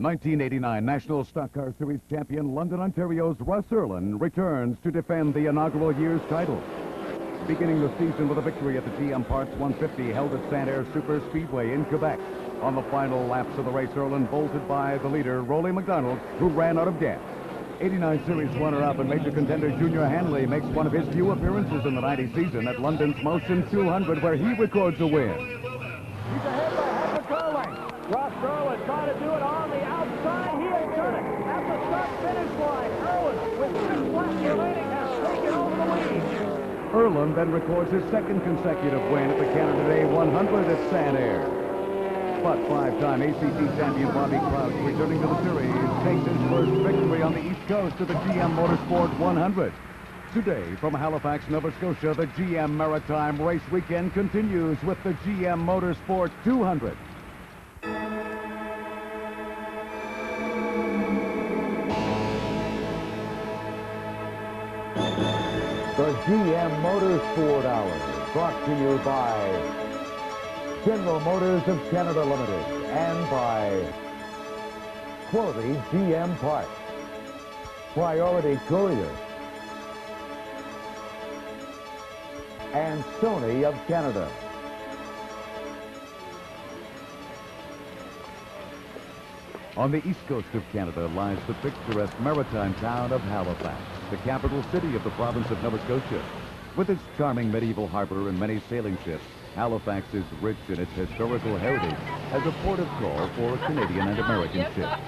1989 National Stock Car Series champion London, Ontario's Russ Erlin returns to defend the inaugural year's title. Beginning the season with a victory at the GM Parts 150 held at Saint-Air Super Speedway in Quebec. On the final laps of the race, Erlin bolted by the leader, Rolly McDonald, who ran out of gas. 89 Series runner-up and major contender Junior Hanley makes one of his few appearances in the 90 season at London's Motion 200, where he records a win. He's ahead by half a car length. Ross Erlin trying to do it on the outside. He has done it at the start-finish line. Erlin, with 6 laps remaining, has taken over the lead. Erlin then records his second consecutive win at the Canada Day 100 at Saint-Air. But 5-time ACT champion Robbie Crouch, returning to the series, takes his first victory on the East Coast of the GM Motorsport 100. Today, from Halifax, Nova Scotia, the GM Maritime Race Weekend continues with the GM Motorsport 200. The GM Motorsport Hour, brought to you by General Motors of Canada Limited and by Quality GM Parts, Priority Courier, and Sony of Canada. On the east coast of Canada lies the picturesque maritime town of Halifax, the capital city of the province of Nova Scotia. With its charming medieval harbor and many sailing ships, Halifax is rich in its historical heritage as a port of call for Canadian and American ships.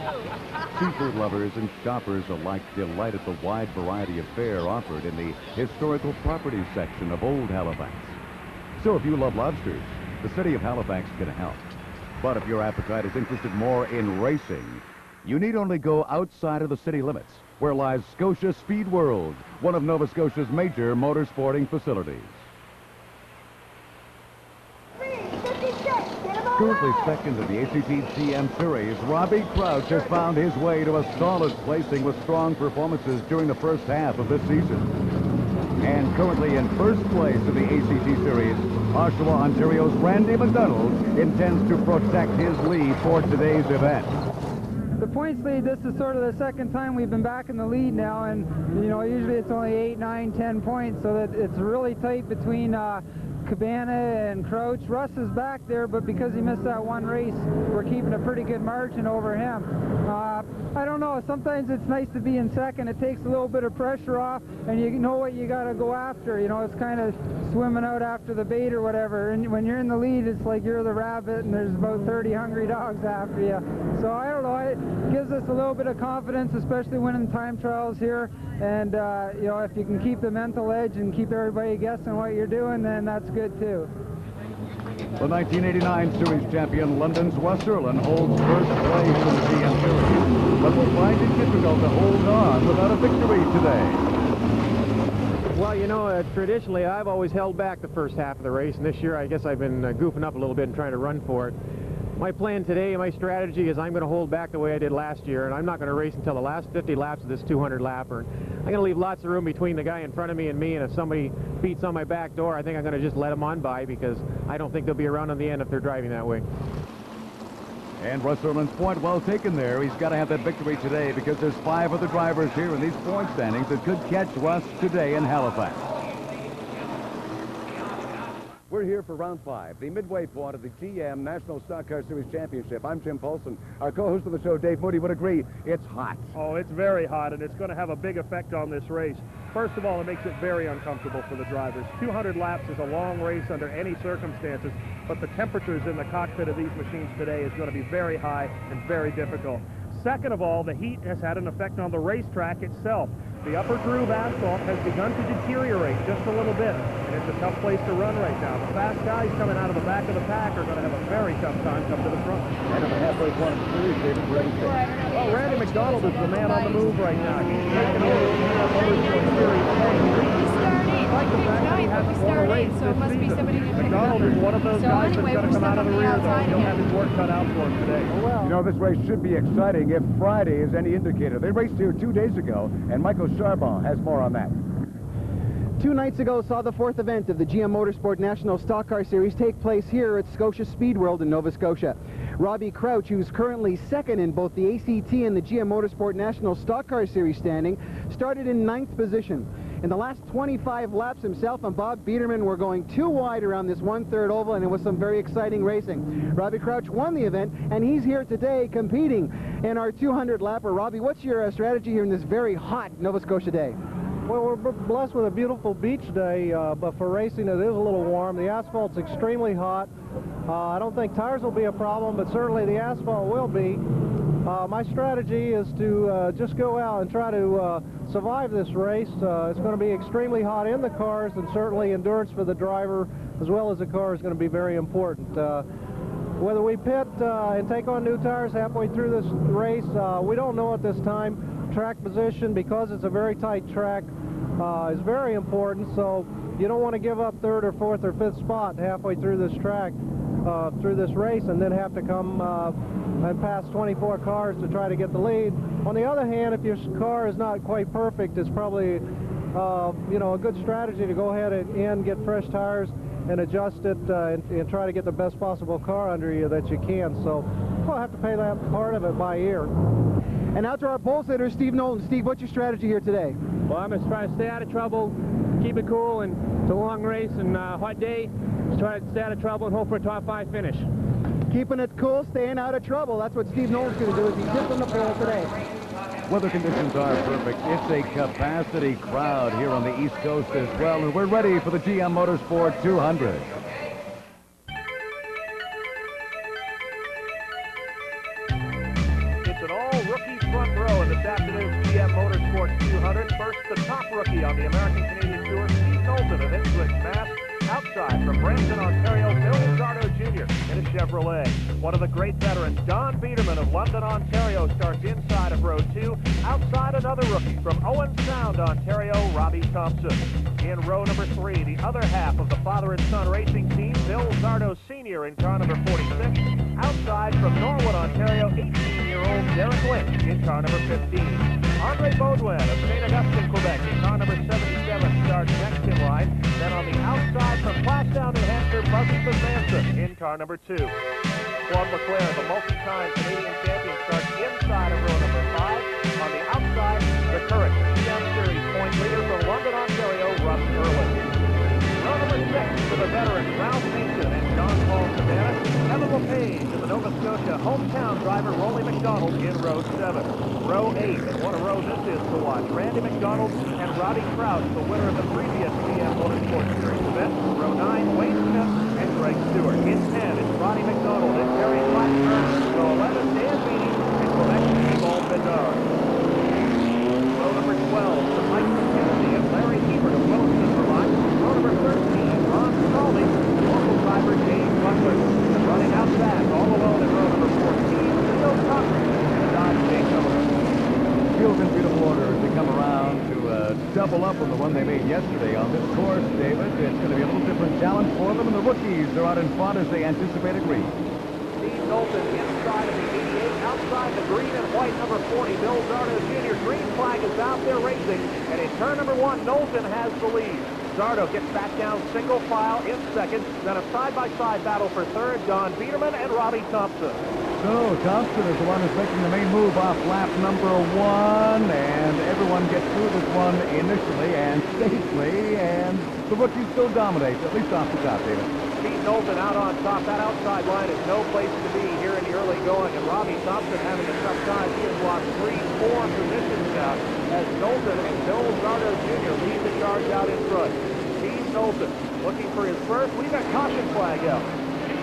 Seafood lovers and shoppers alike delight at the wide variety of fare offered in the historical properties section of Old Halifax. So if you love lobsters, the city of Halifax can help. But if your appetite is interested more in racing, you need only go outside of the city limits, where lies Scotia Speedworld, one of Nova Scotia's major motorsporting facilities. Currently second in the ACT GM Series, Robbie Crouch has found his way to a solid placing with strong performances during the first half of this season. And currently in first place in the ACT Series, Oshawa, Ontario's Randy McDonald intends to protect his lead for today's event. The points lead, this is sort of the second time we've been back in the lead now, and you know, usually it's only 8, 9, 10 points, so that it's really tight between Cabana and Crouch. Russ is back there, but because he missed that one race, we're keeping a pretty good margin over him. I don't know, sometimes it's nice to be in second. It takes a little bit of pressure off, and you know what you got to go after. You know, it's kind of swimming out after the bait or whatever. And when you're in the lead, it's like you're the rabbit, and there's about 30 hungry dogs after you. So I don't know, it gives us a little bit of confidence, especially winning time trials here. And, you know, if you can keep the mental edge and keep everybody guessing what you're doing, then that's good too. The 1989 Series champion London's Russ Erlin holds first place in the GM Series, but will find it difficult to hold on without a victory today. Well, you know, traditionally I've always held back the first half of the race, and this year I guess I've been goofing up a little bit and trying to run for it. My plan today, my strategy is I'm going to hold back the way I did last year, and I'm not going to race until the last 50 laps of this 200 lapper. I'm going to leave lots of room between the guy in front of me and me, and if somebody beats on my back door, I think I'm going to just let them on by, because I don't think they'll be around on the end if they're driving that way. And Russ Erlin's point well taken there. He's got to have that victory today, because there's 5 other drivers here in these point standings that could catch Russ today in Halifax. We're here for round 5, the midway point of the GM National Stock Car Series Championship. I'm Jim Paulson. Our co-host of the show, Dave Moody, would agree it's hot. Oh, it's very hot, and it's going to have a big effect on this race. First of all, it makes it very uncomfortable for the drivers. 200 laps is a long race under any circumstances, but the temperatures in the cockpit of these machines today is going to be very high and very difficult. Second of all, the heat has had an effect on the racetrack itself. The upper groove asphalt has begun to deteriorate just a little bit, and it's a tough place to run right now. The fast guys coming out of the back of the pack are going to have a very tough time coming to the front. And at the halfway point of the series, David, where do you think? Well, Randy McDonald is the man on the move right now. He's taken over the GM Motorsport Series 10. Despite the fact that he hasn't won a race this season, McDonald is one of those guys that's going to come out of the rear, though. He'll have his work cut out for him today. You know, this race should be exciting if Friday is any indicator. They raced here 2 days ago, and Michael Charbon has more on that. 2 nights ago saw the 4th event of the GM Motorsport National Stock Car Series take place here at Scotia Speedworld in Nova Scotia. Robbie Crouch, who's currently second in both the ACT and the GM Motorsport National Stock Car Series standing, started in 9th position. In the last 25 laps, himself and Bob Biederman were going too wide around this 1/3 oval, and it was some very exciting racing. Robbie Crouch won the event, and he's here today competing in our 200 lapper. Robbie, what's your strategy here in this very hot Nova Scotia day? Well, we're blessed with a beautiful beach day, but for racing it is a little warm. The asphalt's extremely hot. I don't think tires will be a problem, but certainly the asphalt will be. My strategy is to just go out and try to survive this race. It's going to be extremely hot in the cars, and certainly endurance for the driver as well as the car is going to be very important. Whether we pit and take on new tires halfway through this race, we don't know at this time. Track position, because it's a very tight track, is very important, so you don't want to give up 3rd or 4th or 5th spot halfway through this track, through this race, and then have to come and pass 24 cars to try to get the lead. On the other hand, if your car is not quite perfect, it's probably you know, a good strategy to go ahead and get fresh tires and adjust it and try to get the best possible car under you that you can. So we'll have to pay that part of it by ear. And now to our pole sitter, Steve Knowlton. Steve, what's your strategy here today? Well, I'm going to try to stay out of trouble, keep it cool, and it's a long race and a hot day. Just try to stay out of trouble and hope for a top 5 finish. Keeping it cool, staying out of trouble. That's what Steve Knowlton's going to do as he sits on the pole today. Weather conditions are perfect. It's a capacity crowd here on the East Coast as well, and we're ready for the GM Motorsport 200. Front row in this afternoon's GM Motorsports 200. First, the top rookie on the American Canadian Tour, Steve Knowlton of Ipswich, Mass. Outside from Brampton, Ontario, Bill Zardo Jr. in a Chevrolet. One of the great veterans, Don Biederman of London, Ontario, starts inside of row 2. Outside, another rookie from Owen Sound, Ontario, Robbie Thompson. In row number 3, the other half of the father and son racing team, Bill Zardo Sr. in car number 46. Outside from Norwood, Ontario, 18-year-old Derek Lynch in car number 15. Andre Baudouin of St. Augustine, Quebec in car number 77 starts next in line. Then on the outside from Plaistow, New Hampshire, Buzzy Bazanza in car number 2. Claude Leclerc, the multi-time Canadian champion, starts inside of row number 5. On the outside, the current GM Series point leader from London, Ontario, Russ Erlich. Row number 6 for the veterans Ralph Mason and John Paul Cabana. Kevin LePage and the Nova Scotia hometown driver Rolly McDonald in row 7. Row 8, and what a row this is to watch. Randy McDonald and Robbie Crouch, the winner of the previous GM Motorsports Series event. Row 9, Wayne Smith and Greg Stewart. In 10 is Roddy McDonald and Terry Blackburn. Row 11, Dan Beatty and Quebec Yvonne Bedard. Row number 12, for Mike McKenzie and Larry Hebert of Williston, Vermont. Row number 13, Ron Staley and local driver James Butler. Running out back, all alone in row number 14, Leo Cochran and Dodge Jacob. Field in beautiful order as they come around to double up on the one they made yesterday on this course, David. It's going to be a little different challenge for them, and the rookies are out in front as they anticipate a green. Steve Knowlton inside of the 88, outside the green and white number 40, Bill Zardo Jr. Green flag is out there racing, and in turn number 1, Knowlton has the lead. Zardo gets back down single file in second, then a side-by-side battle for third, Don Biederman and Robbie Thompson. So Thompson is the one who's making the main move off lap number 1, and everyone gets through this one initially and safely, and the rookies still dominate, at least off the top, David. Steve Knowlton out on top. That outside line is no place to be here in the early going, and Robbie Thompson having a tough time. He has lost 3-4 positions now as Knowlton and Bill Zardo Jr. lead the charge out in front. Steve Knowlton looking for his first. We've got caution flag out.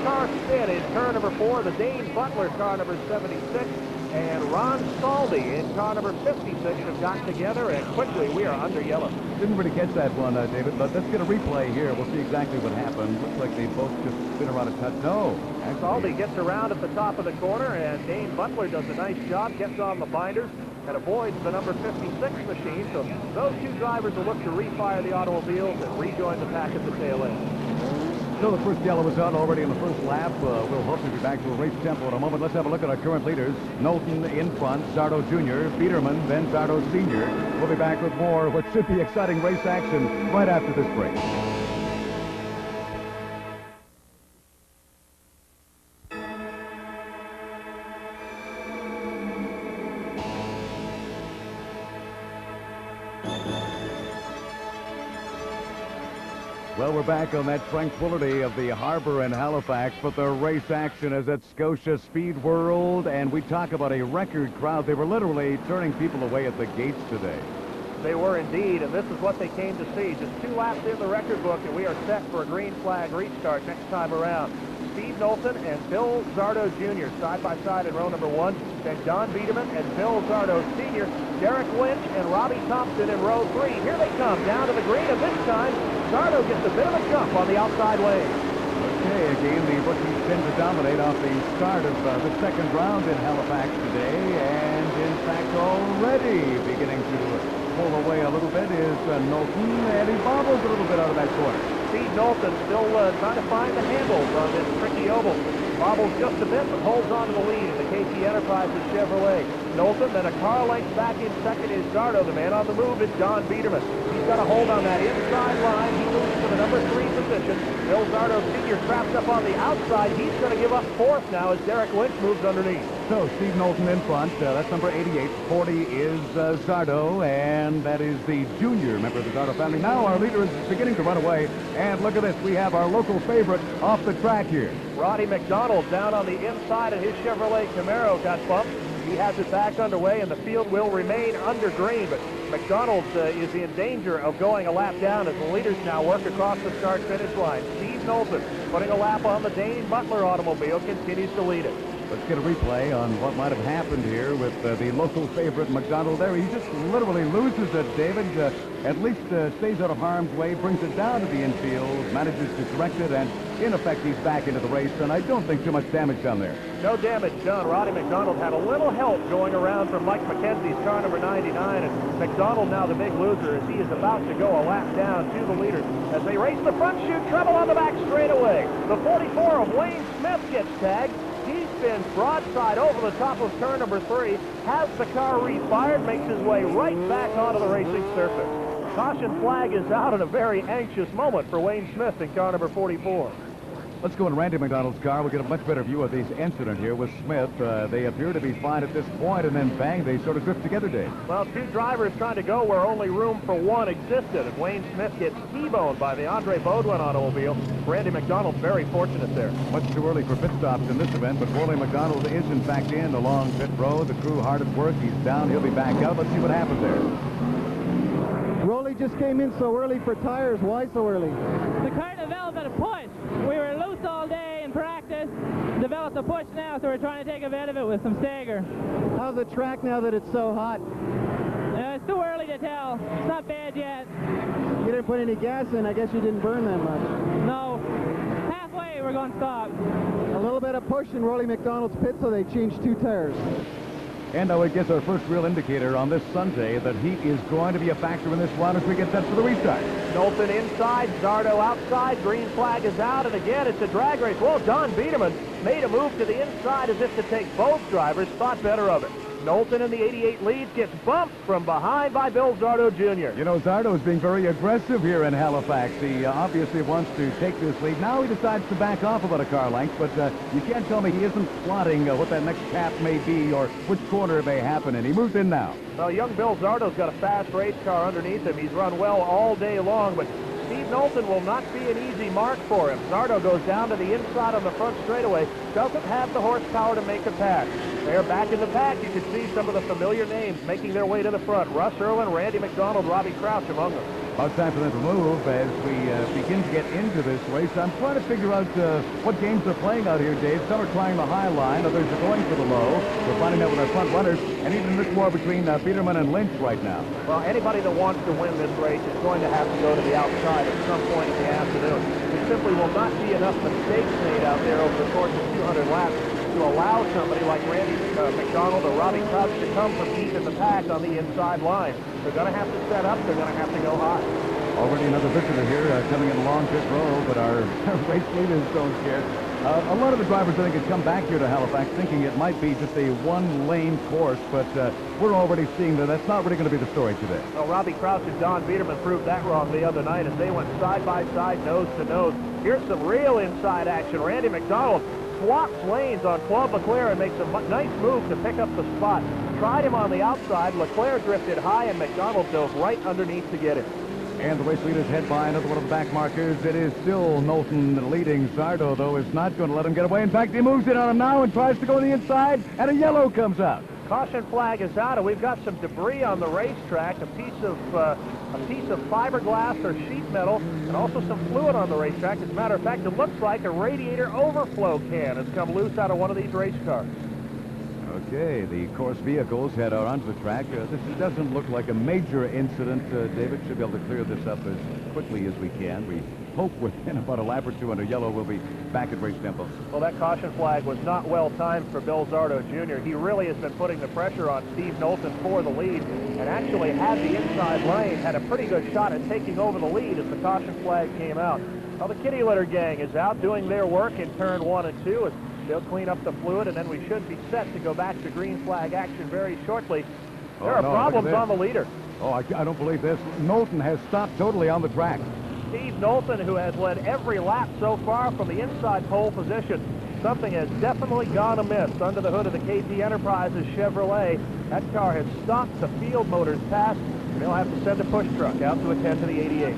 Car spin in turn number 4, the Dane Butler car number 76, and Ron Staldy in car number 56 have got together, and quickly we are under yellow. Didn't really catch that one, David, but let's get a replay here. We'll see exactly what happened. Looks like they both just spin around a touch. No. Staldy gets around at the top of the corner, and Dane Butler does a nice job, gets on the binders, and avoids the number 56 machine. So those two drivers will look to refire the automobiles and rejoin the pack at the tail end. So the first yellow was out already in the first lap. We'll hopefully be back to a race tempo in a moment. Let's have a look at our current leaders. Knowlton in front, Zardo Jr., Biederman, then Zardo Sr. We'll be back with more what should be exciting race action right after this break. Well, we're back on that tranquility of the harbor in Halifax, but the race action is at Scotia Speedworld, and we talk about a record crowd. They were literally turning people away at the gates today. They were indeed, and this is what they came to see. Just 2 laps in the record book, and we are set for a green flag restart next time around. Steve Knowlton and Bill Zardo Jr. side by side in row number 1. Then John Biederman and Bill Zardo Sr. Derek Lynch and Robbie Thompson in row 3. Here they come down to the green, and this time Zardo gets a bit of a jump on the outside lane. Okay, again, the rookies tend to dominate off the start of the second round in Halifax today, and in fact already beginning to pull away a little bit is Knowlton, and he bobbles a little bit out of that corner. Steve Knowlton still trying to find the handles on this tricky oval. Bobbles just a bit, but holds on to the lead in the KT Enterprises Chevrolet. Knowlton, then a car length back in second is Zardo. The man on the move is John Biederman. He's got a hold on that inside line. He moves to the number 3 position. Bill Zardo Sr. traps up on the outside. He's going to give up 4th now as Derek Lynch moves underneath. So Steve Knowlton in front. That's number 88. 40 is Zardo, and that is the junior member of the Zardo family. Now our leader is beginning to run away, and look at this. We have our local favorite off the track here. Roddy McDonald down on the inside of his Chevrolet Camaro got bumped. He has it back underway, and the field will remain under green, but McDonald is in danger of going a lap down as the leaders now work across the start-finish line. Steve Knowlton putting a lap on the Dane Butler automobile continues to lead it. Let's get a replay on what might have happened here with the local favorite McDonald there. He just literally loses it, David. At least stays out of harm's way, brings it down to the infield, manages to correct it, and in effect he's back into the race, and I don't think too much damage done there. No damage done. Roddy McDonald had a little help going around from Mike McKenzie's car number 99, and McDonald now the big loser as he is about to go a lap down to the leaders. As they race the front chute, trouble on the back straightaway. The 44 of Wayne Smith gets tagged. He spins broadside over the top of turn number 3, has the car refired, makes his way right back onto the racing surface. Caution flag is out in a very anxious moment for Wayne Smith in car number 44. Let's go in Randy McDonald's car. We'll get a much better view of this incident here with Smith. They appear to be fine at this point, and then bang, they sort of drift together, Dave. Well, 2 drivers trying to go where only room for 1 existed, and Wayne Smith gets T-boned by the Andre Baudouin automobile. Randy McDonald very fortunate there. Much too early for pit stops in this event, but Worley McDonald is in fact in along pit row. The crew hard at work. He's down. He'll be back out. Let's see what happens there. Rolly just came in so early for tires. Why so early? The car developed a push. We were loose all day in practice. Developed a push now, so we're trying to take advantage of it with some stagger. How's the track now that it's so hot? It's too early to tell. It's not bad yet. You didn't put any gas in. I guess you didn't burn that much. No. Halfway, we're going to stop. A little bit of push in Rolly McDonald's pit, so they changed 2 tires. And now it gets our first real indicator on this Sunday that heat is going to be a factor in this one as we get set for the restart. Knowlton inside, Zardo outside, green flag is out, and again it's a drag race. Well, John Biederman made a move to the inside as if to take both drivers, thought better of it. Knowlton in the 88 leads, gets bumped from behind by Bill Zardo Jr. You know, Zardo is being very aggressive here in Halifax. He obviously wants to take this lead. Now he decides to back off about a car length, but you can't tell me he isn't plotting what that next cap may be or which corner it may happen in. He moves in now. Well, young Bill Zardo's got a fast race car underneath him. He's run well all day long, but Steve Knowlton will not be an easy mark for him. Zardo goes down to the inside on the front straightaway, doesn't have the horsepower to make a pass. They're back in the pack. You can see some of the familiar names making their way to the front. Russ Irwin, Randy McDonald, Robbie Crouch among them. About time for them to move as we begin to get into this race. I'm trying to figure out what games they're playing out here, Dave. Some are trying the high line, others are going for the low. We're finding out with our front runners, and even a bit more between Biederman and Lynch right now. Well, anybody that wants to win this race is going to have to go to the outside at some point in the afternoon. There simply will not be enough mistakes made out there over the course of 200 laps to allow somebody like Randy McDonald or Robbie Crouch to come from deep in the pack on the inside line. They're going to have to set up. They're going to have to go high. Already another visitor here coming in along pit row, but our race leaders don't care. A lot of the drivers, I think, had come back here to Halifax thinking it might be just a one-lane course, but we're already seeing that that's not really going to be the story today. Well, Robbie Crouch and Don Biederman proved that wrong the other night as they went side by side, nose to nose. Here's some real inside action. Randy McDonald swaps lanes on Claude Leclerc and makes a nice move to pick up the spot. Tried him on the outside. Leclerc drifted high, and McDonald dove right underneath to get him. And the race leaders head by another one of the back markers. It is still Knowlton leading. Zardo, though, is not going to let him get away. In fact, he moves in on him now and tries to go on the inside, and a yellow comes out. Caution flag is out, and we've got some debris on the racetrack, a piece of fiberglass or sheet metal, and also some fluid on the racetrack. As a matter of fact, it looks like a radiator overflow can has come loose out of one of these race cars. Okay, the course vehicles head out onto the track. This doesn't look like a major incident. David should be able to clear this up as quickly as we can. We hope within about a lap or two under yellow we'll be back at race tempo. Well, that caution flag was not well timed for Bill Zardo Jr. He really has been putting the pressure on Steve Knowlton for the lead, and actually had the inside lane, had a pretty good shot at taking over the lead as the caution flag came out. Well, the kitty litter gang is out doing their work in turn 1 and 2. They'll clean up the fluid, and then we should be set to go back to green flag action very shortly. There are problems on the leader. Oh, I don't believe this. Knowlton has stopped totally on the track. Steve Knowlton, who has led every lap so far from the inside pole position. Something has definitely gone amiss under the hood of the KT Enterprises Chevrolet. That car has stopped. The field motor's passed, and they'll have to send a push truck out to attend to the 88.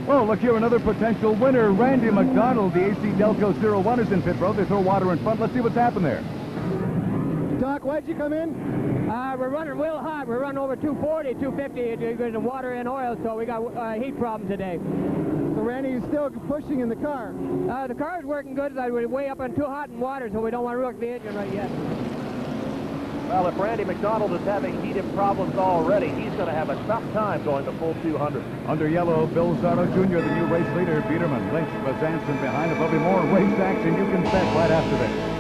Well, look here, another potential winner, Randy McDonald. The AC Delco 01 is in pit road. They throw water in front. Let's see what's happened there. Doc, why'd you come in? We're running real hot. We're running over 240, 250. There's water and oil, so we got heat problem today. So, Randy, you're still pushing in the car. The car's working good. We're way up on too hot in water, so we don't want to wreck the engine right yet. Well, if Randy McDonald is having heated problems already, he's going to have a tough time going the full 200. Under yellow, Bill Zardo Jr., the new race leader. Biederman, Lynch, Bazanson behind him. There'll be more race action you can bet right after this.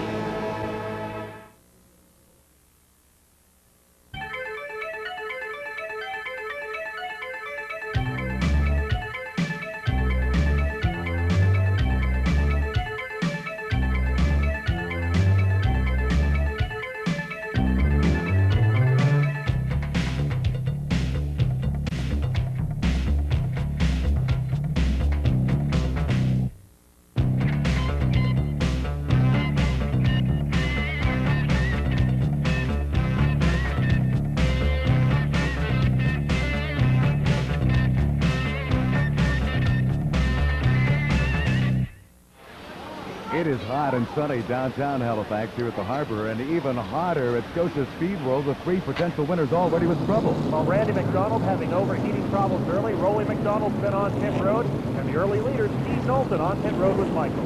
It is hot and sunny downtown Halifax here at the harbor, and even hotter at Scotia Speedworld with 3 potential winners already with trouble. Well, Randy McDonald having overheating problems early. Rolly McDonald's been on pit road, and the early leader, Steve Knowlton, on pit road with Michael.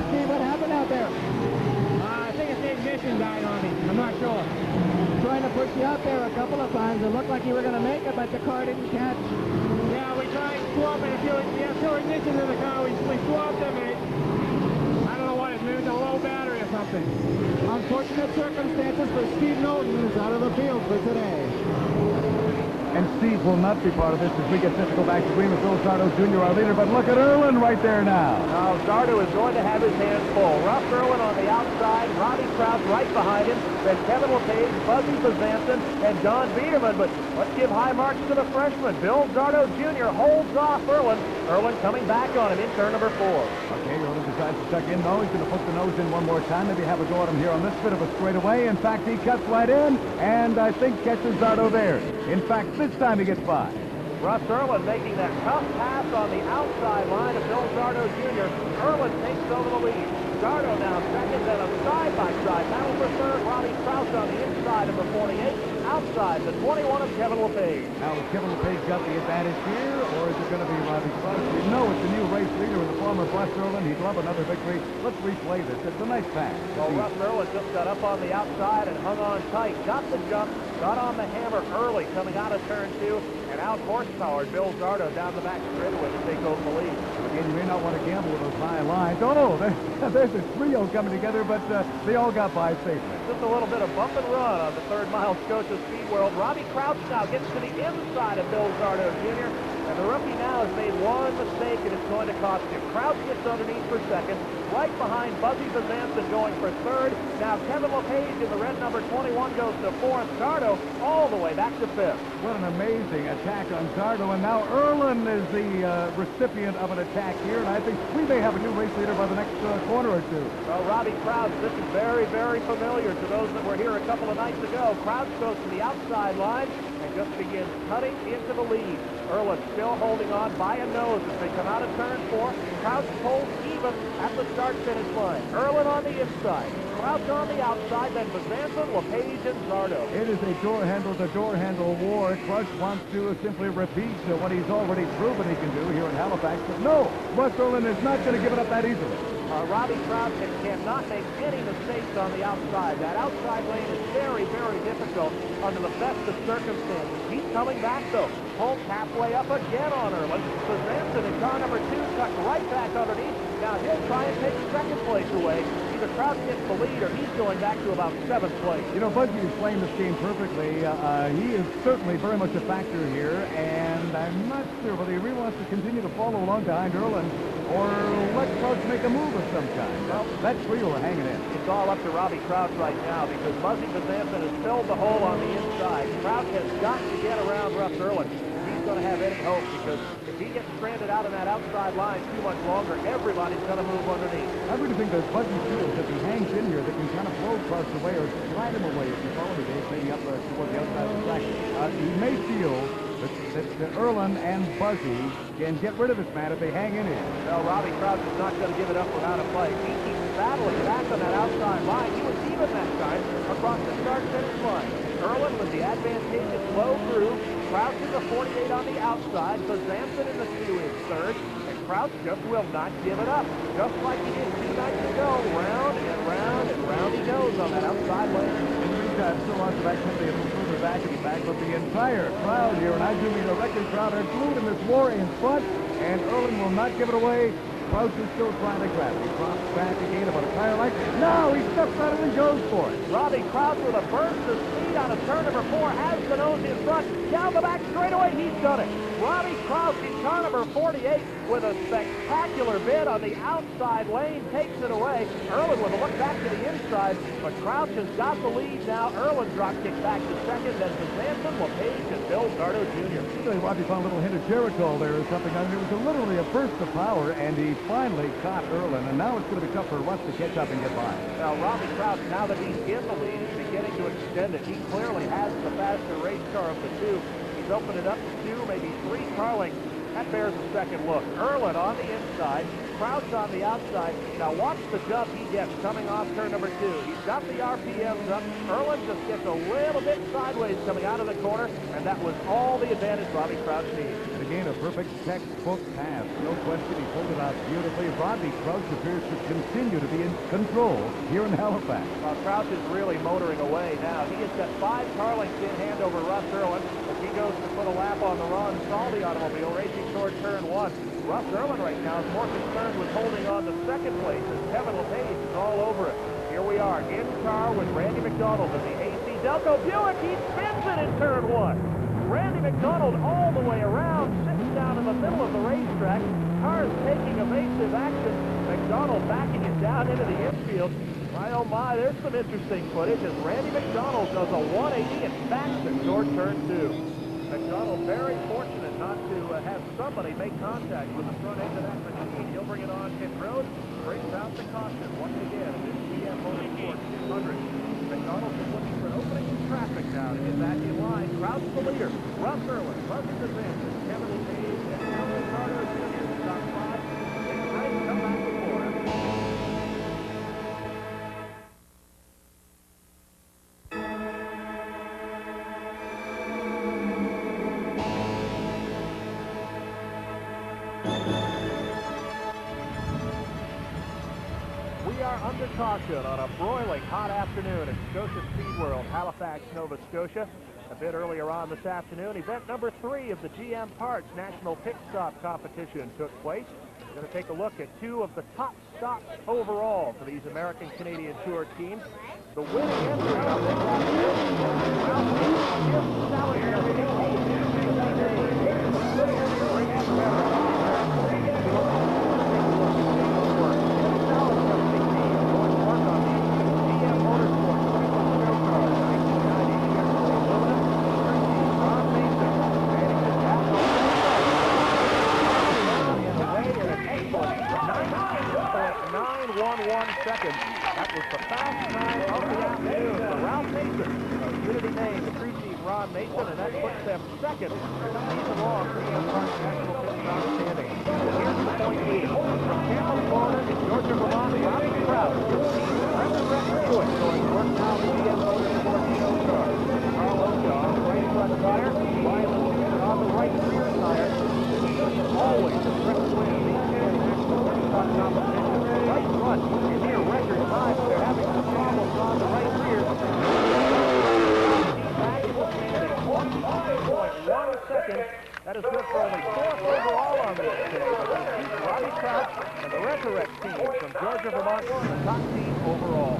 Steve, what happened out there? I think it's the ignition died on me. I'm not sure. Trying to push you out there a couple of times. It looked like you were going to make it, but the car didn't catch. Yeah, we tried swapping a few. We have 2 ignitions in the car. We swapped them, and I don't know what it meant. A low battery or something. Unfortunate circumstances for Steve Knowlton, who's out of the field for today. And Steve will not be part of this as we get set to go back to green with Bill Zardo Jr., our leader. But look at Erlin right there now. Now, Zardo is going to have his hands full. Russ Erlin on the outside, Robbie Kraus right behind him, then Kevin LePage, Buzzy Bazanson, and Don Biederman. But let's give high marks to the freshman. Bill Zardo Jr. holds off Erlin. Erlin coming back on him in turn number 4. Okay, Erlin decides to tuck in, though. He's going to put the nose in one more time. Maybe have a go at him here on this bit of a straightaway. In fact, he cuts right in, and I think catches Zardo there. In fact, this time he gets by. Russ Erlin making that tough pass on the outside line of Bill Zardo Jr. Erlin takes over the lead. Zardo now second, then a side-by-side battle for third. Robbie Kraus on the inside of the 48, outside the 21 of Kevin LePage. Now, has Kevin LePage got the advantage here, or is it going to be Robbie Kraus? We know it's the new race leader in the former Russ Erlin. He'd love another victory. Let's replay this. It's a nice pass. Well, Russ Erlin just got up on the outside and hung on tight. Got the jump, got on the hammer early coming out of turn 2, and out-horsepowered Bill Zardo down the back straightaway to take over the lead. Again, you may not want to gamble with those high lines. Oh, there's a trio coming together, but they all got by safely. Just a little bit of bump and run on the third mile Scotia Speedworld. Robbie Kraus now gets to the inside of Bill Zardo Jr., and the rookie now has made one mistake, and it's going to cost him. Kraus gets underneath for second, right behind Buzzy Bazanson going for third. Now Kevin LePage in the red number 21 goes to fourth. Zardo all the way back to fifth. What an amazing attack on Zardo, and now Erlin is the recipient of an attack here, and I think we may have a new race leader by the next corner or two. Well, Robbie Kraus, this is very, very familiar to those that were here a couple of nights ago. Kraus goes to the outside line, and just begins cutting into the lead. Erlin still holding on by a nose as they come out of turn 4. Crouch holds even at the start-finish line. Erlin on the inside. Crouch on the outside, then Bezanson, LePage, and Zardo. It is a door handle war. Crush wants to simply repeat what he's already proven he can do here in Halifax. But no, Russ Erlin is not going to give it up that easily. Robbie Crouch cannot make any mistakes on the outside. That outside lane is very, very difficult under the best of circumstances. He's coming back, though. Holmes halfway up again on Erlin. Bezanson in car number 2 cut right back underneath. Now he'll try and take second place away. Either Crouch gets the lead or he's going back to about 7th place. You know, Buzzy is playing this game perfectly. He is certainly very much a factor here, and I'm not sure whether he really wants to continue to follow along behind Erlin or let Crouch make a move of some kind. Well, that trio are hanging in. It's all up to Robbie Crouch right now because Buzzy Bezanson has filled the hole on the inside. Crouch has got to get around Russ Erlin. He's going to have any hope because if he gets stranded out on that outside line too much longer, everybody's going to move underneath. I really think that Buzzy feels if he hangs in here, they can kind of blow Crouch away or slide him away, if you follow me, Dave, maybe up toward the outside of the track. He may feel that Erlin and Buzzy can get rid of this man if they hang in here. Well, Robbie Crouch is not going to give it up without a fight. He keeps battling back on that outside line. He was even that time across the start-finish line. Erlin with the advantageous low groove. Crouch in the 48 on the outside. Bezanson in the 2 is third. And Crouch just will not give it up. Just like he did 2 nights ago. Round and round and round he goes on that outside lane. There's still lots of activity a little further back in the back, but the entire crowd here, and I do mean a record crowd, are glued in this war in front, and Erlin will not give it away. Crouch is still trying to grab it. He drops back again about a tire length. Now he steps out and goes for it. Robbie Crouch with a burst of speed out of turn number 4 has the nose in front. Down the back straightaway, he's done it. Robbie Crouch in car number 48 with a spectacular bid on the outside lane takes it away. Erlin with a look back to the inside, but Crouch has got the lead now. Erlin drop kick back to second, then Bezanson, LePage, and Bill Zardo Jr. Really, Robbie found a little hint of Jericho there or something. I mean, it was literally a burst of power, and he finally caught Erlin, and now it's going to be tough for Russ to catch up and get by. Now, Robbie Crouch, now that he's in the lead, is beginning to extend it. He clearly has the faster race car of the 2. He's opened it up to 2, maybe 3 car lengths. That bears a second look. Erlin on the inside, Crouch on the outside. Now watch the jump he gets coming off turn number 2. He's got the RPMs up. Erlin just gets a little bit sideways coming out of the corner, and that was all the advantage Robbie Crouch needs. And again, a perfect textbook pass. No question, he pulled it out beautifully. Robbie Crouch appears to continue to be in control here in Halifax. Crouch is really motoring away now. He has got 5 car lengths in hand over Russ Erlin as he goes to put a lap on the Ron Saldi automobile racing toward turn 1. Russ Erlin right now is more concerned with holding on to second place as Kevin LePage is all over it. Here we are in car with Randy McDonald in the AC Delco Buick. He spins it in turn 1. Randy McDonald all the way around, sits down in the middle of the racetrack. Cars taking evasive action. McDonald backing it down into the infield. My oh my, there's some interesting footage as Randy McDonald does a 180 and backs it toward turn 2. McDonald very fortunate not to have somebody make contact with the front end of that machine. He'll bring it on pit road, brings out the caution once again in this GM Motorsports 200. McDonald is looking for an opening in traffic now to get back in line. Crouch the leader. Russ Erlin, Buzzy Bezanson, Kevin LePage, and Bill Zardo Jr. Top 5. They come back with more. Under caution on a broiling hot afternoon at Scotia Speedworld, Halifax, Nova Scotia. A bit earlier on this afternoon, event number 3 of the GM Parts National Pit Stop Competition took place. We're going to take a look at 2 of the top stops overall for these American-Canadian Tour teams. The winning entry on this seconds. That was the fast time of the afternoon for Ralph Mason of Unity Maine, the 3-Chief Ron John Mason, and that puts them second season-long GM National Pit Stop standing. Here's the point lead. From Tampa, Florida, to Georgia, Vermont, Robbie Kraus, going to work now the GM Motorsports Hour. Carlos on the right front tire, Ryan on the right rear tire. Always a fresh win in these national pit stop competitions. The right front is near record time. They're having some problems on the right rear. 1.1 seconds. That is good for only 4th overall on this day. But Robbie Kraus and the Resurrect team from Georgia, Vermont, the top team overall.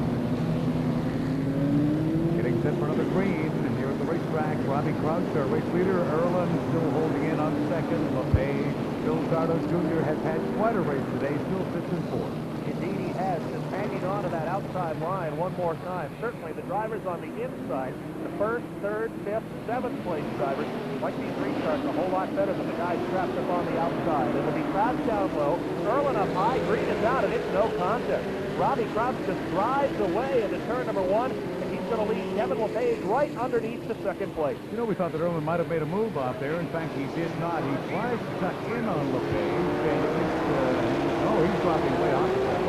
Getting set for another green here at the racetrack. Robbie Kraus, our race leader. Erlen still holding in on second. LePage, Bill Zardos Jr. has had quite a race today. Still sits in 4th. Indeed, he has. Just hanging on to that outside line one more time. Certainly, the drivers on the inside, the 1st, 3rd, 5th, 7th place drivers, like these restarts a whole lot better than the guys trapped up on the outside. It'll be Kraus down low, Erlen up high, green is out, and it's no contest. Robbie Kraus just drives away into turn number 1, and he's going to lead Kevin LePage right underneath the 2nd place. You know, we thought that Erlen might have made a move out there. In fact, he did not. He tries to tuck in on LePage, and he's dropping way off the track.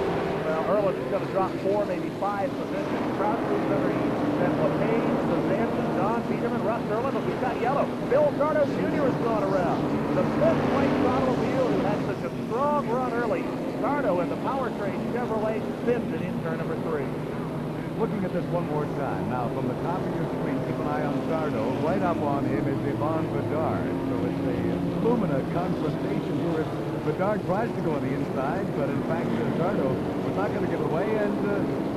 Well, Erlen is going to drop 4, maybe 5 positions. Kraus moves underneath. Then LePage, Samson, Don Peterman, Russ Erlen. Look, he's got yellow. Bill Zardos Jr. has gone around. The 5th place automobile who had such a strong run early. Zardo and the Powertrain Chevrolet spins it in turn number 3. Looking at this one more time. Now, from the top of your screen, keep an eye on Zardo. Right up on him is Yvonne Bedard. So it's a Lumina confrontation here. Bedard tries to go on the inside, but in fact, Zardo was not going to give it away, and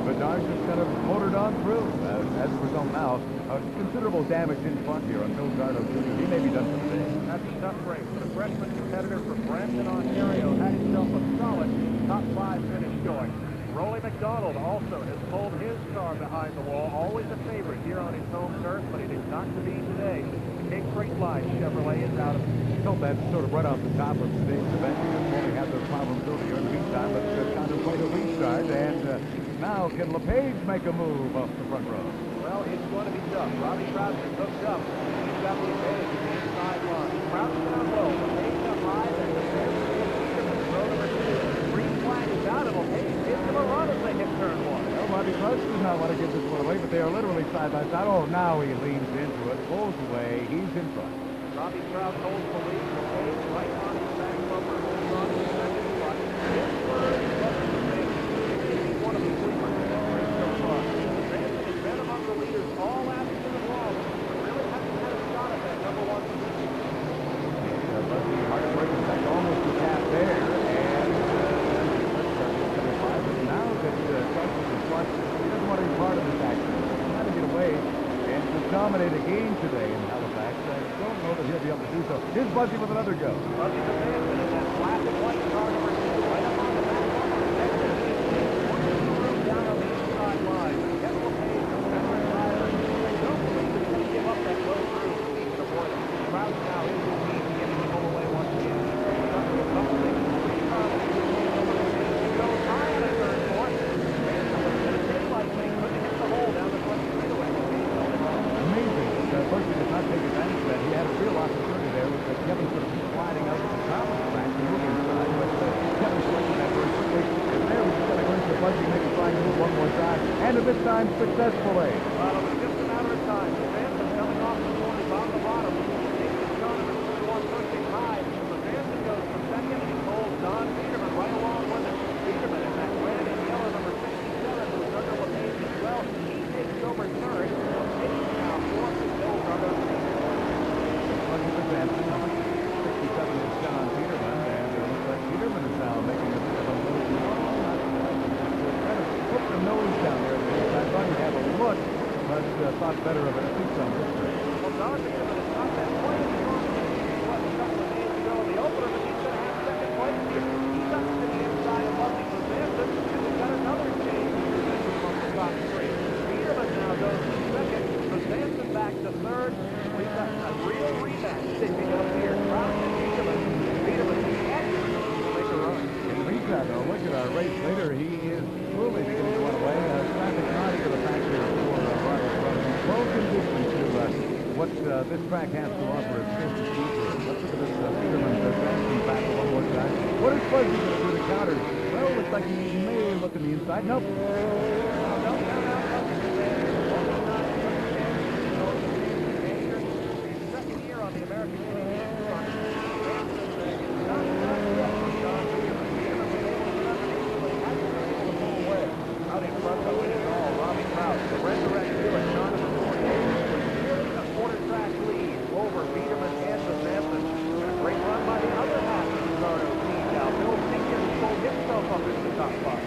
Bedard just kind of motored on through. As a result now, considerable damage in front here on Bill Zardo Jr. He may be done for today. That's a tough race. The freshman competitor from Brampton, Ontario, had himself a solid top 5 finish going. Rolly McDonald also has pulled his car behind the wall. Always a favorite here on his home turf, but it is not to be today. The Cape Freight Line Chevrolet is out of it. Felt that sort of right off the top of today's event. Only had those problems earlier in the meantime, but contemplate a restart. And now, can LePage make a move off the front row? Well, it's going to be tough. Robbie Kraus is hooked up. He's got the advantage of the inside line. Kraus down low. LePage up high. Then the row number 2. Green flag is out, and LePage gives him a run as they hit turn 1. Well, Robbie Kraus does not want to give this one away, but they are literally side by side. Oh, now he leans into it, pulls away. He's in front. Robbie Kraus holds the lead. LePage right on his back bumper, holds on to the second spot. His third is one of the sleepers in this race so far. Samson has been among the leaders all afternoon long, but really hasn't had a shot at that number 1 position. Leslie Hartford back almost to tap there, and now that Kraus is in front, he doesn't want to be part of this action. He's trying to get away and to dominate a game today in Halifax. I don't know that he'll be able to do so. Here's Buzzy with another go. Buzzy the Samson in that black and white car number 2, right up on the back bumper. Down on the inside line. Kevin LePage, the veteran driver. I don't believe he's going to give up that low through if he can avoid it. Kraus now is his team to get him to pull away once again. He's up to a couple of things. He goes high on a turn 4. Samson was in a daylight lane, couldn't hit the hole down the front straightaway. Amazing. Berkeley did not take advantage of that. He had a real opportunity there with Kevin sort of sliding out to the top of the track and moving inside, but Kevin selected that very quickly. And there we just got a glimpse of Buzzy maybe trying to move one more time, and at this time successfully. Well, it was just a matter of time. Samson coming off the corners on the bottom. Nathan John number 31 pushing high. So Samson goes from second, and he holds Don Peterman right along with him. Peterman in that red and yellow number 67, who's under LePage as well. He takes over third. LePage now 4th to Bill Zardos. Buzzy for Samson. 67 is John Peterman, and it looks like Peterman is now making a bit of a move. Kind of put the nose down there. I thought he'd have a look, but thought better of it at least on this race. Well, Don Peterman is not that quite as strong as he was a couple of days ago in the opener, but he's going to have second place here. He's up to the inside of Buzzy for Samson, and we've got another change here from the top 3. Peterman now goes to second, so Samson back to third. We've got a real rematch taking up here. Kraus and Peterman. Peterman will make a run. In the meantime, though, look at our race leader. He is truly beginning to run away. Traffic not into the factory for Roger. Slow conditions to what this track has to offer is Scotia Speedworld. Let's look at this Peterman Branson battle one more time. What is Fuzzy going to do to counter? Well, looks like he may look on the inside. Nope. Second year on the American League. Out in front of winning all, Robbie Crouch. The resurrect Stewart, John number 48. Nearly a quarter-track lead over Biederman and the Sampson. A great run by the other half of the Zardo team. Now, Bill Pinkett pulled himself up into the top spot.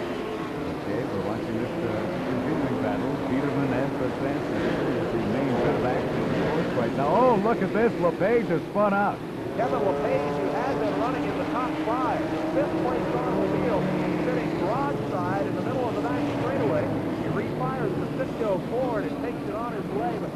Okay, we're watching this continuing battle. Biederman and the Sampson is the main bit of action in the course right now. Oh, look at this. LePage has spun out. Kevin LePage, who has been running in the top five, fifth place on the field, sitting broadside in the middle of the back straightaway. He refires the Cisco Ford and takes it on his way, but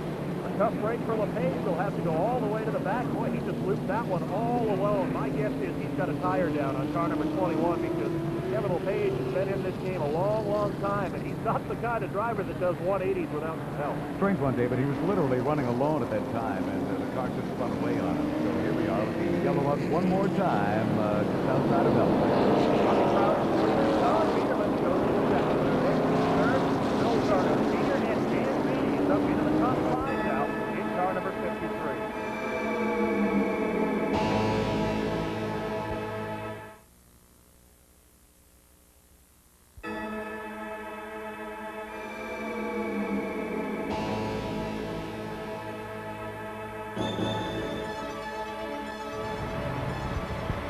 a tough break for LePage. He'll have to go all the way to the back. Boy, he just looped that one all alone. My guess is he's got a tire down on car number 21 because Kevin LePage has been in this game a long, long time, and he's not the kind of driver that does 180s without some help. Strange one, David. He was literally running alone at that time, and the car just spun away on him. So here we are with the yellow up one more time, just outside of Halifax. Don Biederman goes to the second. Third, Bill Zardo, Senior, and Dan Beatty is up into the top five now in car number 53.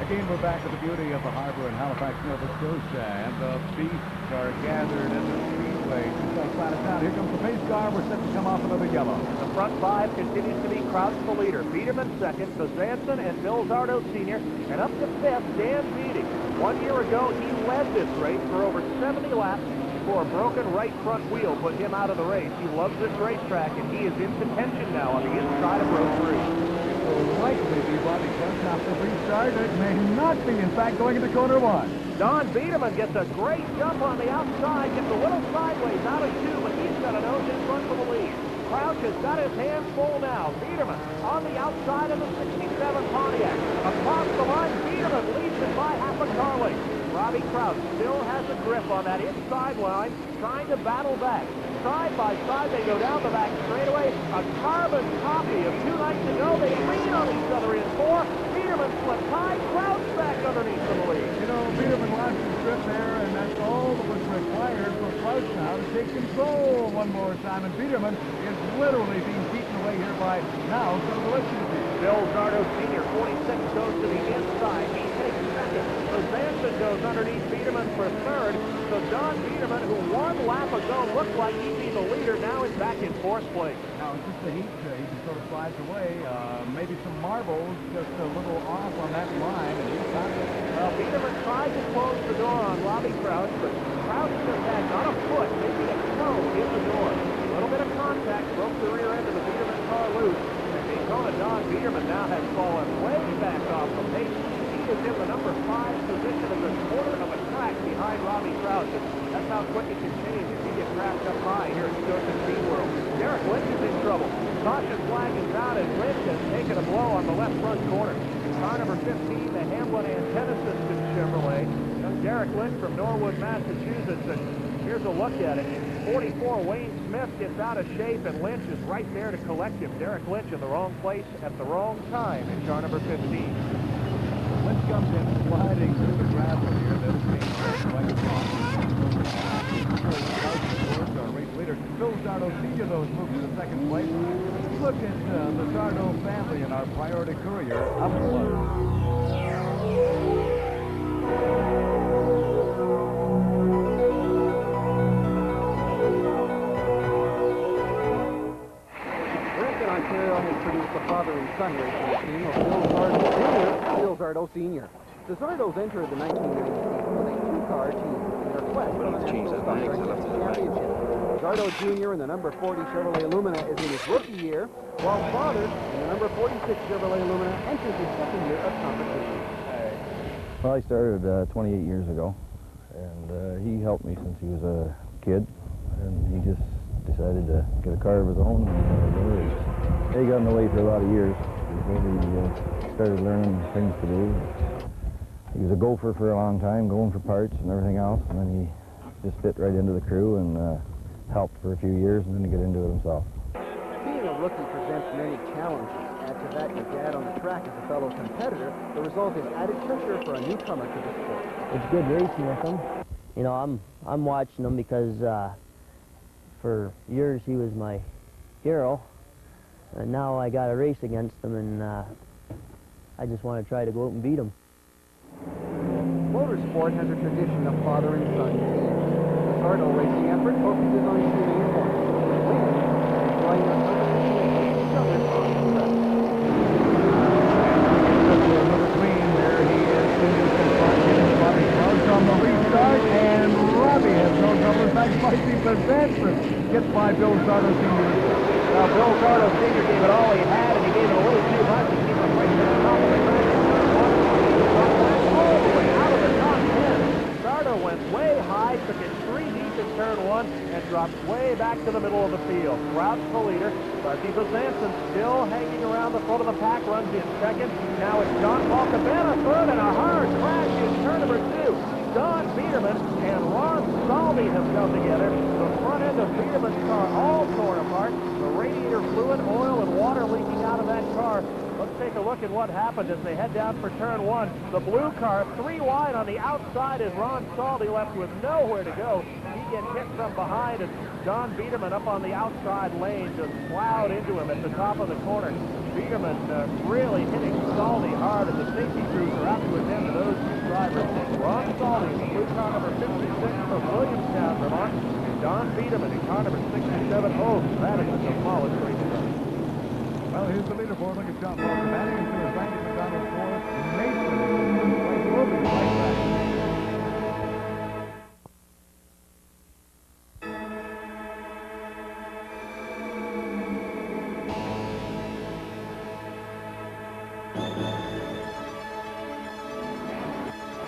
Again, we're back at the beauty of the harbor in Halifax, Nova Scotia, and the beasts are gathered in the speedway just outside of town. Here comes the pace car. We're set to come off another yellow. The front five continues to be Crouch the leader. Biederman second, Bezanson and Bill Zardo Sr., and up to fifth, Dan Beatty. 1 year ago, he led this race for over 70 laps before a broken right front wheel put him out of the race. He loves this racetrack, and he is in contention now on the inside of row 3. Will likely be Bobby Kent's after restart. It may not be, in fact, going into corner 1. Don Biederman gets a great jump on the outside, gets a little sideways out of 2, but he's got a nose in front for the lead. Crouch has got his hands full now. Biederman on the outside of the 67 Pontiac. Across the line, Biederman leads it by half a car length. Robbie Crouch still has a grip on that inside line, trying to battle back. Side by side, they go down the back straightaway. A carbon copy of 2 nights ago. They lean on each other in 4. Biederman slipped high, Crouch back underneath the lead. You know, Biederman lost his grip there, and that's all that was required for Crouch now to take control one more time. And Biederman is literally being beaten away here by now some of the Lipton team. Bill Zardo Sr., 46, goes to the inside. He takes second. Bezanson goes underneath Biederman for third. So Don Biederman, who 1 lap ago looked like he'd be the leader, now is back in 4th place. Now, it's just the heat. He just sort of slides away. Maybe some marbles just a little off on that line, and he's got it. Well, Biederman tried to close the door on Robbie Crouch, but Crouch just had not a foot, maybe a toe in the door. A little bit of contact broke the rear end of the Biederman car loose, and Daytona Don Biederman now has fallen way back off the pace. He is in the number 5 position in the quarter of a track behind Robbie Crouch. That's how quick it can change if he gets wrapped up high here at Scotia Speedworld. Derek Lynch is in trouble. Caution flag is out, and Lynch has taken a blow on the left front corner. Car number 15, the Hamlin Antenna System Chevrolet. Young Derek Lynch from Norwood, Massachusetts, and here's a look at it. 44, Wayne Smith gets out of shape, and Lynch is right there to collect him. Derek Lynch in the wrong place at the wrong time in car number 15. Lynch comes in sliding through the gravel here. That is being like a our race leader. Bill Zardo Sr., though, is moved to the 2nd place. Look at the Zardo family and our priority courier up close. Ontario has produced a father and son racing team of Bill Zardo Jr. and Bill Zardo Sr. The Zardos entered the 1990 season with a 2-car team in their quest for the National Stock Car Championship. Zardo Jr. in the number 40 Chevrolet Lumina is in his rookie year, while father in the number 46 Chevrolet Lumina enters his 2nd year of competition. Well, I started 28 years ago, and he helped me since he was a kid, and he just decided to get a car of his own and race. They got in the way for a lot of years before we started learning things to do. He was a gopher for a long time, going for parts and everything else, and then he just fit right into the crew and helped for a few years and then he got into it himself. Being a rookie presents many challenges. Add to that your dad on the track as a fellow competitor. The result is added pressure for a newcomer to the sport. It's good racing with him. You know, I'm watching him because for years he was my hero, and now I got a race against him, and I just want to try to go out and beat him. Motorsport has a tradition of father and son teams. The Cardinal racing effort focuses on shooting and points. Winners and enjoying the unconditional summer on the track. Between there, he is in Robbie Close on the restart, and Robbie has no trouble. Back spicy possession. Gets by Bill Sardo Sr. Now, Bill Sardo Sr. gave it all he had, and he gave it a little too much. He came up right to the top of the track. All the way out of the top 10. Sardo went way high, took it 3 deep in turn 1, and dropped way back to the middle of the field. Crouch the leader. Bucky Bezanson still hanging around the front of the pack, runs in second. Now it's John Paul Cabana third, and a hard crash in turn number 2. Don Biederman and Ron Salvi have come together. The front end of Biederman's car all torn apart. The radiator fluid, oil, and water leaking out of that car. Let's take a look at what happened as they head down for turn 1. The blue car 3 wide on the outside as Ron Salvi left with nowhere to go. He gets hit from behind, and Don Biederman up on the outside lane just plowed into him at the top of the corner. Biederman really hitting Salvi hard, and the safety crews are out to attend to those 2 drivers. Ron Salvi in the blue car number 56 from Williamstown, Vermont, and Don Biederman in car number 67. Oh, that is a demolished race. Well, here's the leaderboard. Look at John Paul Cabana into his Randy McDonald 4th. Mason is in place. Will be right back.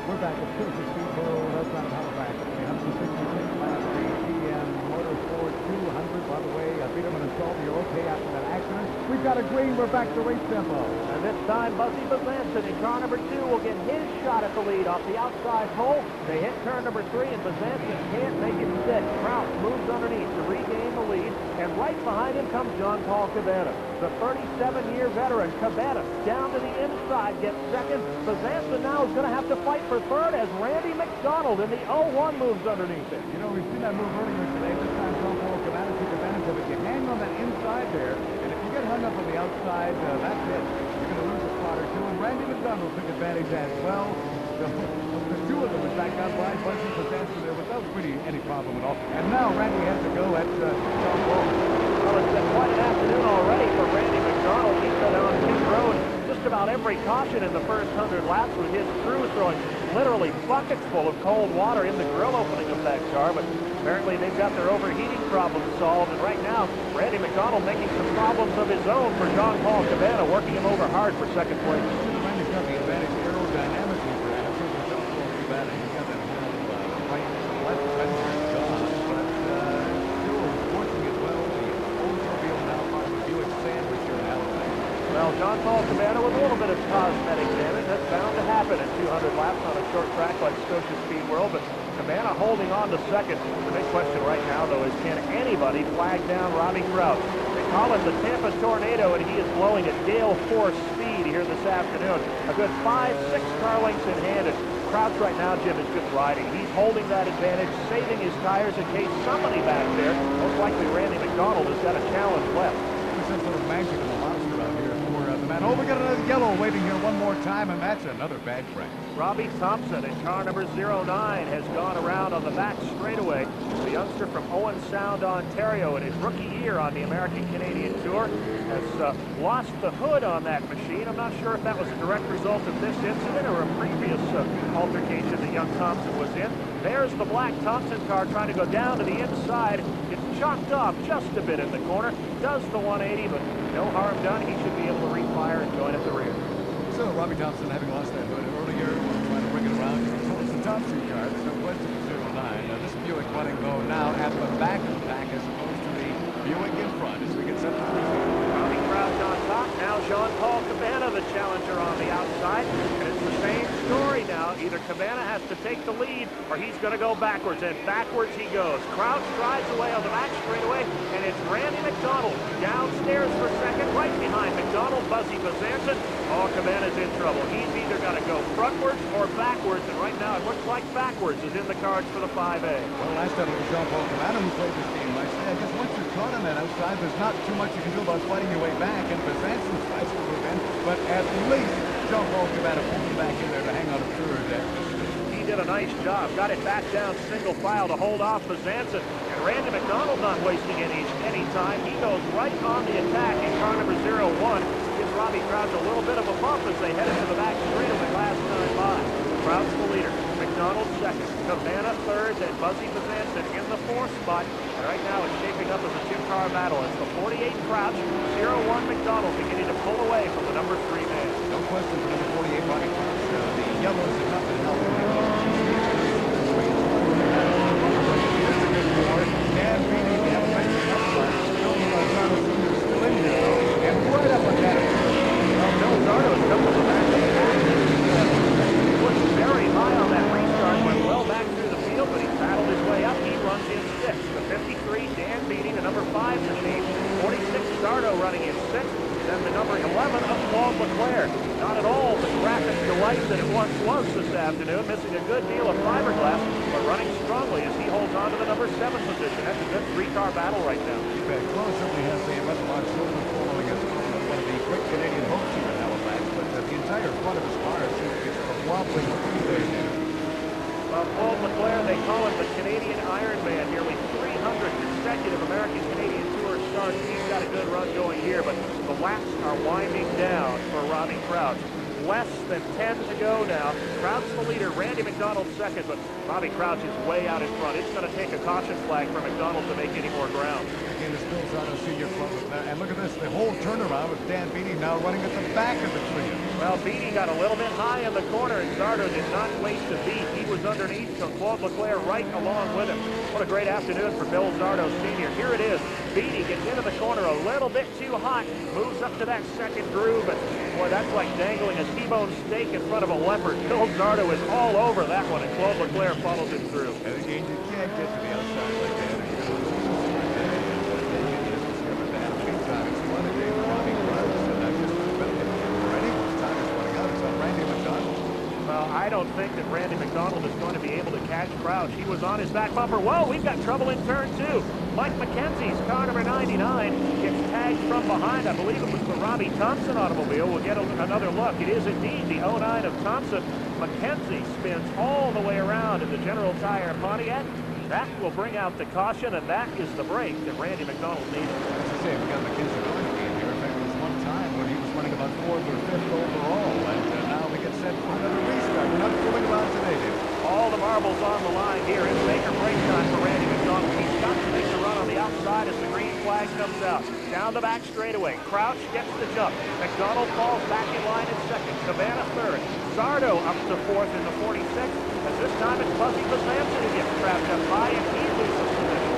We're back at Scotia Speedworld outside of Halifax. 166 lap, GM Motorsport 200. By the way, Biederman and Salvi are okay after that accident. We've got a green. We're back to race tempo. And this time, Bucky Bezanson in car number 2 will get his shot at the lead off the outside pole. They hit turn number 3, and Bezanson can't make it stick. Crouch moves underneath to regain the lead, and right behind him comes John Paul Cabana. The 37-year veteran Cabana down to the inside, gets second. Bezanson now is going to have to fight for third as Randy McDonald in the 01 moves underneath him. You know, we've seen that move earlier today. This time, John Paul Cabana took advantage of it. You hang on that inside there, and if you get hung up on the outside, that's it. You're going to lose a spot or 2, and Randy McDonald took advantage as well. So, the 2 of them in fact got by Bucky Bezanson there without really any problem at all. And now Randy has to go at John Paul. Well, it's been quite an afternoon already for Randy McDonald. He's been on pit road just about every caution in the first 100 laps with his crew throwing literally buckets full of cold water in the grill opening of that car. But apparently they've got their overheating problem solved. And right now, Randy McDonald making some problems of his own for John Paul Cabana, working him over hard for second place. Randy's got the advantage aerodynamically for him. John Paul Cabana, he's got that right left fender gone, but still working as well. The Oldsmobile now part of the Buick sandwich here in Halifax. Well, John Paul Cabana with a little bit of cosmetic damage. That's bound to happen at 200 laps on a short track like Scotia Speedworld, but Cabana holding on to second. The big question right now, though, is can anybody flag down Robbie Crouch? They call him the Tampa Tornado, and he is blowing at gale force speed here this afternoon. A good 5-6 car lengths in hand, and Crouch right now, Jim, is just riding. He's holding that advantage, saving his tires in case somebody back there, most likely Randy McDonald, has got a challenge left. There's some sort of magic in the monster out here for the man. Oh, we got another yellow waiting here one more time, and that's another bad crash. Robbie Thompson in car number 09 has gone around on the back straightaway. The youngster from Owen Sound, Ontario, in his rookie year on the American-Canadian Tour, has lost the hood on that machine. I'm not sure if that was a direct result of this incident or a previous altercation that young Thompson was in. There's the black Thompson car trying to go down to the inside. It's chopped off just a bit in the corner. Does the 180, but no harm done. He should be able to refire and join at the rear. So Robbie Thompson, having lost that hood earlier, trying to bring it around. It's the Thompson car. There's no question of 09. Now this Buick running though now at the back of the pack as opposed to the Buick in front as we get set to cruise. Robbie Now Jean-Paul Cabana, the challenger on the outside, and it's the same story now. Either Cabana has to take the lead, or he's going to go backwards, and backwards he goes. Crouch drives away on the back straightaway, and it's Randy McDonald downstairs for second, right behind McDonald, Buzzy Bazanson. Oh, Cabana's in trouble. He's either got to go frontwards or backwards, and right now it looks like backwards is in the cards for the 5A. Well, last time it was Jean-Paul Cabana who played this game nicely. I guess once you're caught on that outside, there's not too much you can do about fighting your way back, and Bazanson tries to move in, but at least Jean-Paul Cabana pulled him back in there to hang on a third. He did a nice job. Got it back down single file to hold off Bazanson. And Randy McDonald not wasting any time. He goes right on the attack in car number 01. Gives Robbie Crouch a little bit of a bump as they head into the back straightaway last time by. Crouch the leader. McDonald second. Cabana third. Then Buzzy Bazanson in the fourth spot. And right now it's shaping up as a two-car battle. It's the 48 Crouch, 01 McDonald beginning to pull away from the number 3 man. No question for number 48 Ronnie Crouch. The yellows have not been helping him. Dan Beatty, we haven't mentioned that much. Bill Zardo Sr. still in here, though, and right up on that. Well, Bill Zardo has come to the back of the pack. He was very high on that restart, went well back through the field, but he battled his way up. He runs in 6th. The 53, Dan Beatty, the number 5 machine. 46, Zardo running in 6th. Then the number 11 of Claude Leclerc. Not at all the graphic delight that it once was this afternoon, missing a good deal of fiberglass, but running strongly as he holds on to the number 7 position. That's a good 3-car battle right now. Claude certainly has a Metallon shoulder following as one of the great Canadian hopes here in Halifax, but the entire front of his car seems to be sort of wobbling there. Well, Claude Leclerc, they call him the Canadian Ironman. Nearly 300 consecutive American-Canadian Tour starts. He's got a good run going here, but the laps are winding down for Robbie Crouch. Less than 10 to go now. Crouch the leader, Randy McDonald second, but Robbie Crouch is way out in front. It's going to take a caution flag for McDonald to make any more ground. Again, this Bill Zardo Sr. club, and look at this, the whole turnaround with Dan Beatty now running at the back of the trio. Well, Beatty got a little bit high in the corner, and Zardo did not waste a beat. He was underneath, so Claude Leclerc right along with him. What a great afternoon for Bill Zardo Sr. Here it is. Beatty gets into the corner a little bit too hot, moves up to that second groove, and boy, that's like dangling a T-bone steak in front of a leopard. Bill Zardo is all over that one, and Claude Leclerc follows him through. And again, you can't get to the outside like that. Well, I don't think that Randy McDonald is going to be able to catch Crouch. He was on his back bumper. Whoa, we've got trouble in turn 2. Mike McKenzie's car number 99 gets tagged from behind. I believe it was the Robbie Thompson automobile. We'll get another look. It is indeed the 09 of Thompson. McKenzie spins all the way around in the General Tire Pontiac. That will bring out the caution, and that is the break that Randy McDonald needed. As I say, we got McKenzie going again here. In fact, there was one time when he was running about 4th or 5th overall, and now we get set for another restart. We're not fooling around today, David. All the marbles on the line here. It's make or break time for Randy McDonald. He's got to make the run on the outside as the green flag comes out. Down the back straightaway. Crouch gets the jump. McDonald falls back in line in second. Cabana third. Zardo up to 4th in the 46th. And this time it's Buzzy Bazanson who gets trapped up high, and he loses position.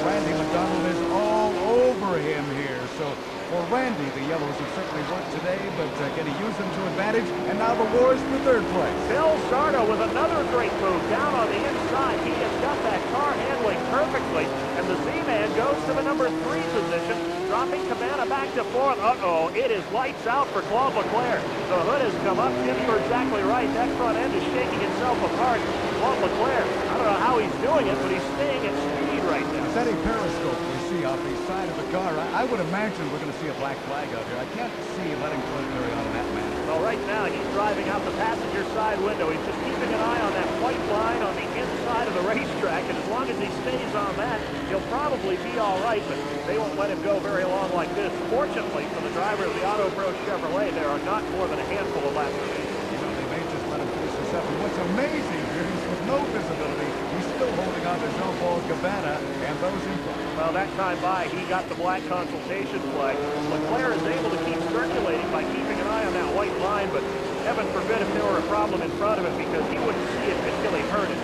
Randy McDonald is all over him here. So for Randy, the yellows have certainly worked today, but can he use them to advantage? And now the war is for 3rd place. Bill Zardo with another great move down on the inside. He has got that car handling perfectly, and the Z-Man goes to the number 3 position, dropping Cabana back to 4th. Uh-oh, it is lights out for Claude Leclerc. The hood has come up. Tim, you're exactly right. That front end is shaking itself apart. Claude Leclerc, I don't know how he's doing it, but he's staying at speed right now. Is that a periscope we see off the side of the car? I would imagine we're going to see a black flag out here. I can't see letting Claude carry on in that manner. Well, right now he's driving out the passenger side window. He's just keeping an eye on that white line on the inside of the racetrack, and as long as he stays on that, he'll probably be all right, but they won't let him go very long like this. Fortunately for the driver of the Auto Pro Chevrolet, there are not more than a handful of laps remaining. You know, they may just let him finish this up. And what's amazing here is with no visibility, he's still holding on to Jean-Paul Cabana and those in front. Well, that time by, he got the black consultation flag. Leclerc is able to keep circulating by keeping an eye on that white line, but heaven forbid if there were a problem in front of him, because he wouldn't see it until he heard it.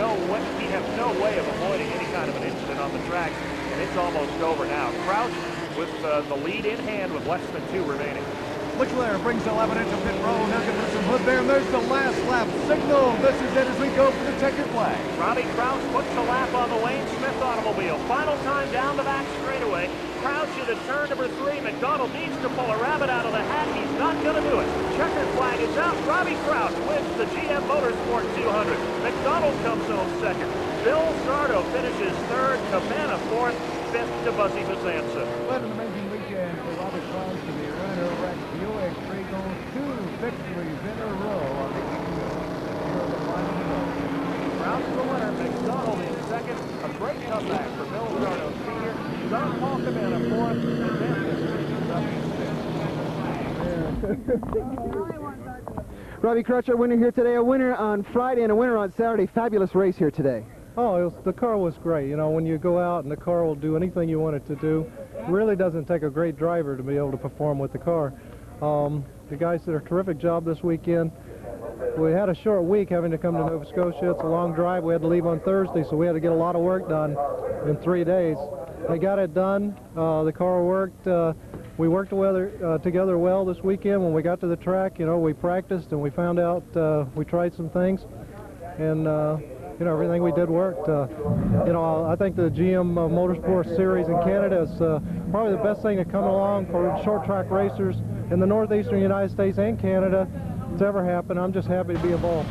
He'd have no way of avoiding any kind of an incident on the track, and it's almost over now. Crouch with the lead in hand with less than 2 remaining. Leclerc brings 11 into pit road. Now can put some hood there, and there's the last lap signal. This is it as we go for the checkered flag. Robbie Crouch puts the lap on the Wayne Smith automobile. Final time down the back straightaway. Crouch into turn number 3. McDonald needs to pull a rabbit out of the hat. He's not going to do it. Checkered flag is out. Robbie Crouch wins the GM Motorsport 200. McDonald comes home second. Bill Sardo finishes third. Cabana fourth. Fifth to Buzzy Bezanson. What an amazing weekend for Robert Crouch to be runner Rex Buick. 3 goals, 2 victories in a row on the Crouch the winner, McDonald in second. A great comeback for Bill Sardo Sr. John Paul Cabana fourth, and then Robbie Crouch, our winner here today, a winner on Friday and a winner on Saturday. Fabulous race here today. Oh, the car was great. You know, when you go out and the car will do anything you want it to do, it really doesn't take a great driver to be able to perform with the car. The guys did a terrific job this weekend. We had a short week having to come to Nova Scotia. It's a long drive. We had to leave on Thursday, so we had to get a lot of work done in 3 days. They got it done. The car worked. We worked together well this weekend. When we got to the track, you know, we practiced and we found out, we tried some things, and you know, everything we did worked. You know, I think the GM Motorsports Series in Canada is probably the best thing to come along for short track racers in the northeastern United States and Canada that's ever happened. I'm just happy to be involved.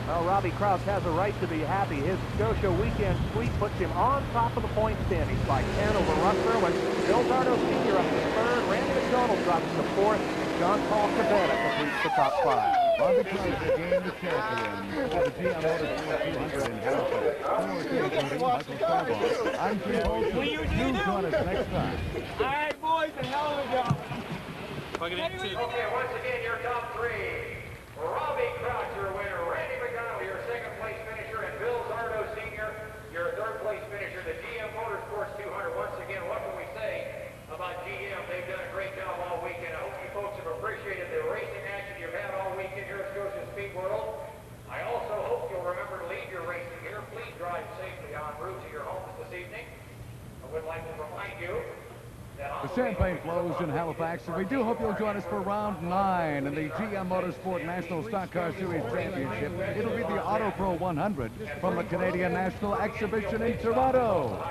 Well, Robbie Crouch has a right to be happy. His Scotia weekend sweep puts him on top of the point standings by 10 over Russ Irwin. Bill Sardo Sr. up to third. Randy McDonald drops to fourth. John Paul Cabana completes the top 5. Robbie Crouch again the champion for the GM Motorsport 200 in Halifax. Michael Starbaugh. I'm Jim Olsen. You join us next time. All right, boys, a hell of a job. Okay, once again, your top 3. Robbie Crouch, your winner. Randy McDonald, your second place finisher. And Bill Sardo Sr., your third place finisher. The GM Motorsports 200. Once again, what can we say about GM? They've done a great job all weekend. I hope you folks have appreciated the racing action you've had all weekend here at Scotia Speedworld. I also hope you'll remember to leave your racing here. Please drive safely en route to your homes this evening. I would like to remind you that the champagne flows in Halifax, and we do hope you'll join us for round 9 in the GM Motorsport National Stock Car Series Championship. It'll be the Auto Pro 100 from the Canadian National Exhibition in Toronto.